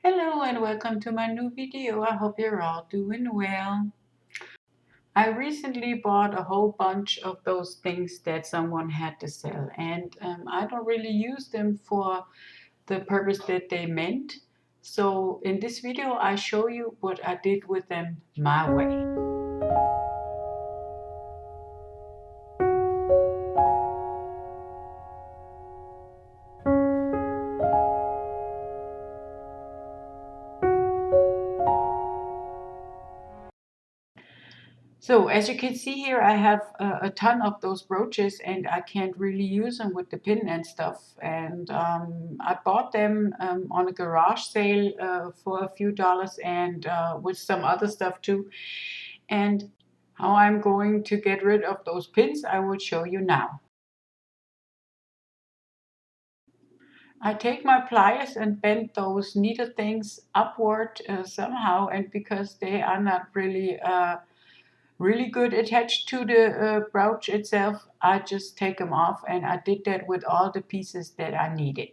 Hello and welcome to my new video. I hope you're all doing well. I recently bought a whole bunch of those things that someone had to sell, and I don't really use them for the purpose that they meant. So in this video I show you what I did with them my way. So as you can see here, I have a ton of those brooches and I can't really use them with the pin and stuff. And I bought them on a garage sale for a few dollars and with some other stuff too. And how I'm going to get rid of those pins, I will show you now. I take my pliers and bend those needle things upward somehow, and because they are not really good attached to the brooch itself, I just take them off, and I did that with all the pieces that I needed.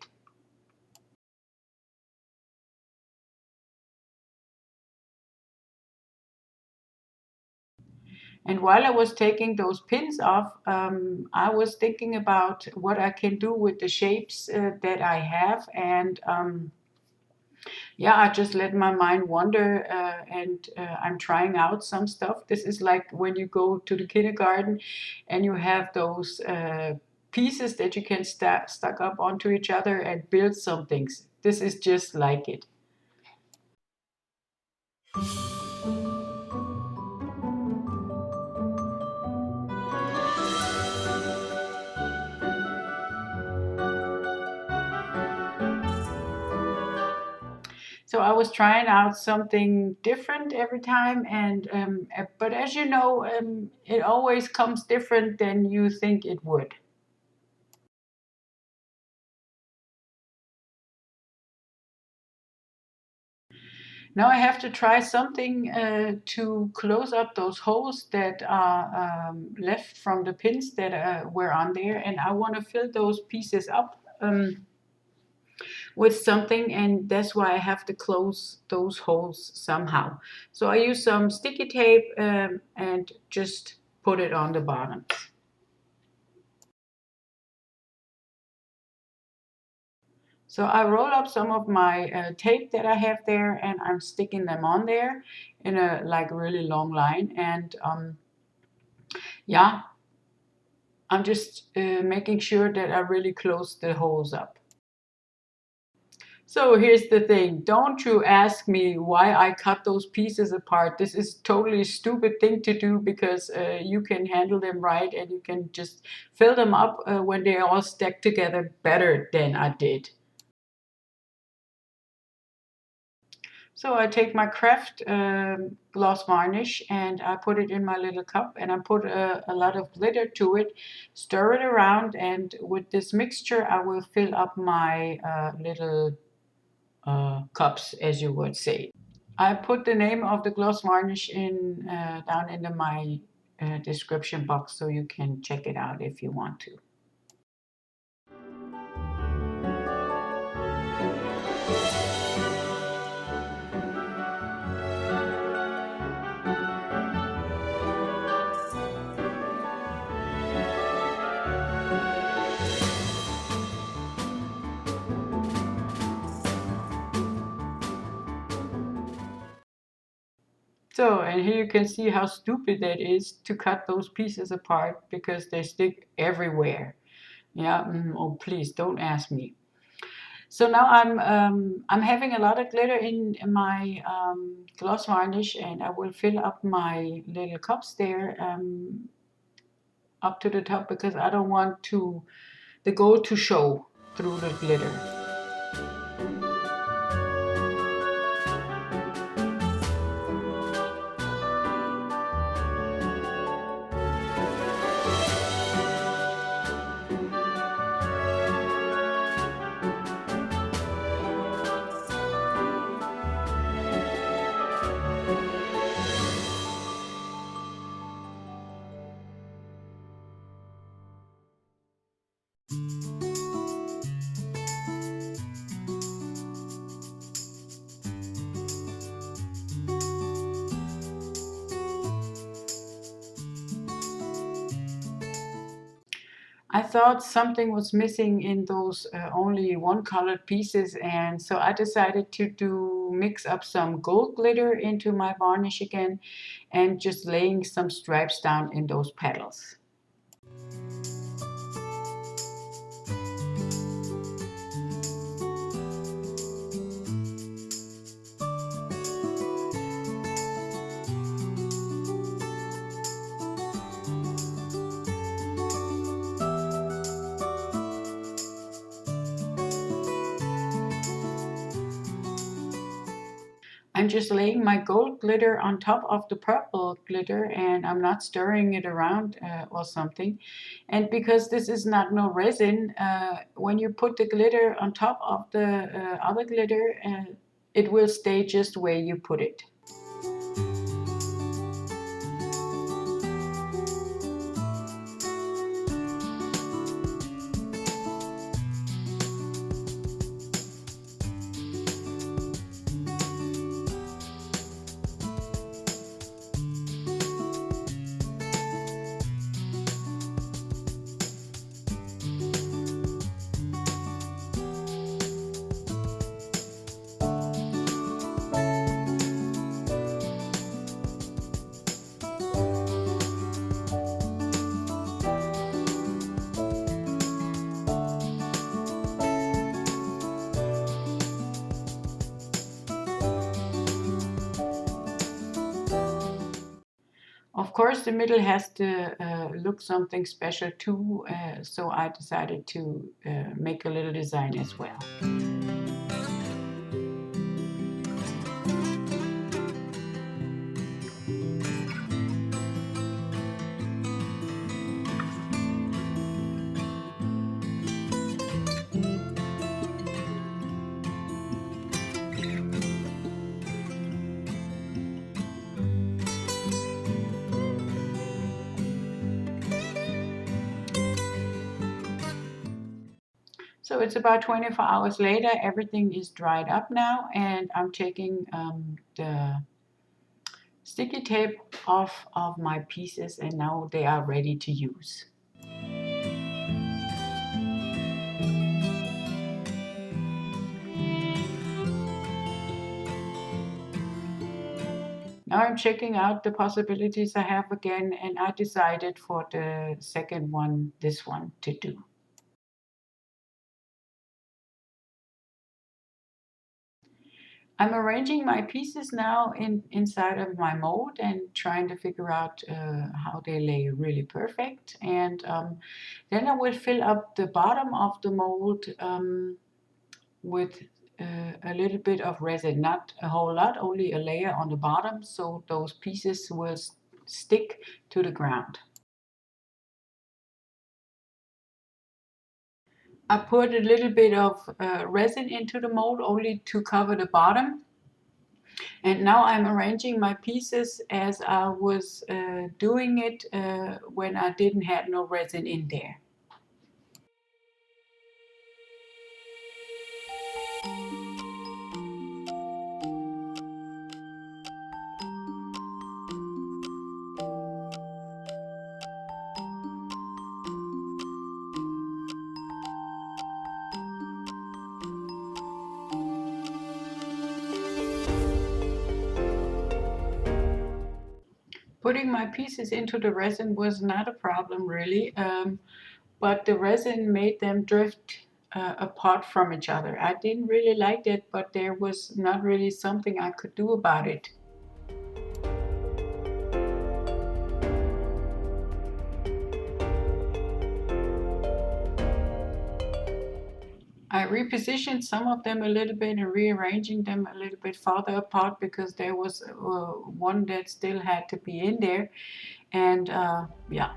And while I was taking those pins off, I was thinking about what I can do with the shapes that I have, and yeah, I just let my mind wander, and I'm trying out some stuff. This is like when you go to the kindergarten and you have those pieces that you can stuck up onto each other and build some things. This is just like it. So I was trying out something different every time, and but as you know, it always comes different than you think it would. Now I have to try something to close up those holes that are left from the pins that were on there, and I want to fill those pieces up with something, and that's why I have to close those holes somehow. So I use some sticky tape and just put it on the bottom. So I roll up some of my tape that I have there, and I'm sticking them on there in a like really long line, and yeah, I'm just making sure that I really close the holes up. So here's the thing, don't you ask me why I cut those pieces apart. This is totally stupid thing to do, because you can handle them right and you can just fill them up when they all stack together better than I did. So I take my craft gloss varnish and I put it in my little cup, and I put a lot of glitter to it, stir it around, and with this mixture I will fill up my little cups, as you would say. I put the name of the gloss varnish in down in my description box, so you can check it out if you want to. So, and here you can see how stupid that is to cut those pieces apart, because they stick everywhere. Yeah, oh please don't ask me. So now I'm having a lot of glitter in my gloss varnish, and I will fill up my little cups there up to the top, because I don't want the gold to show through the glitter. I thought something was missing in those only one colored pieces, and so I decided to mix up some gold glitter into my varnish again and just laying some stripes down in those petals. I'm just laying my gold glitter on top of the purple glitter, and I'm not stirring it around or something. And because this is not no resin, when you put the glitter on top of the other glitter, it will stay just where you put it. Of course, the middle has to look something special too, so I decided to make a little design as well. So it's about 24 hours later, everything is dried up now, and I'm taking the sticky tape off of my pieces, and now they are ready to use. Now I'm checking out the possibilities I have again, and I decided for the second one, this one, to do. I'm arranging my pieces now inside of my mold and trying to figure out how they lay really perfect. And then I will fill up the bottom of the mold with a little bit of resin, not a whole lot, only a layer on the bottom, so those pieces will stick to the ground. I put a little bit of resin into the mold only to cover the bottom. And now I'm arranging my pieces as I was doing it when I didn't have no resin in there. Putting my pieces into the resin was not a problem really, but the resin made them drift apart from each other. I didn't really like it, but there was not really something I could do about it. I repositioned some of them a little bit and rearranging them a little bit farther apart because there was one that still had to be in there, and yeah.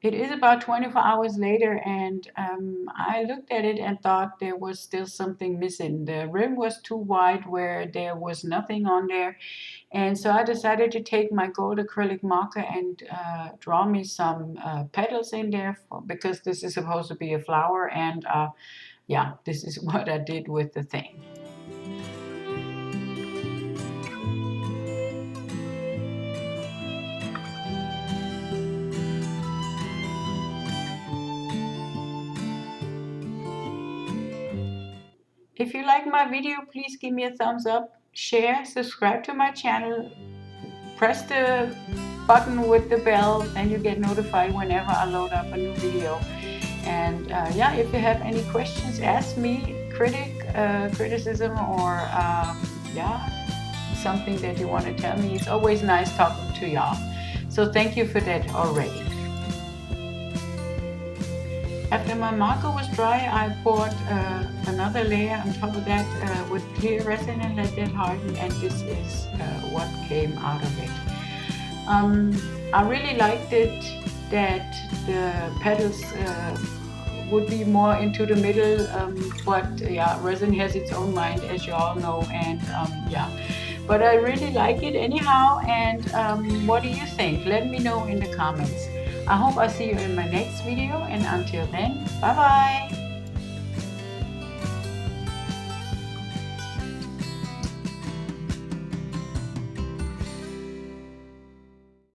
It is about 24 hours later, and I looked at it and thought there was still something missing. The rim was too wide where there was nothing on there, and so I decided to take my gold acrylic marker and draw me some petals in there because this is supposed to be a flower, and yeah, this is what I did with the thing. If you like my video, please give me a thumbs up, share, subscribe to my channel, press the button with the bell, and you get notified whenever I load up a new video. And yeah, if you have any questions, ask me, criticism, or yeah, something that you want to tell me. It's always nice talking to y'all. So thank you for that already. After my marker was dry, I poured another layer on top of that with clear resin and let that harden, and this is what came out of it. I really liked it that the petals would be more into the middle, but yeah, resin has its own mind, as you all know, and yeah. But I really like it anyhow, and what do you think? Let me know in the comments. I hope I see you in my next video, and until then, bye bye!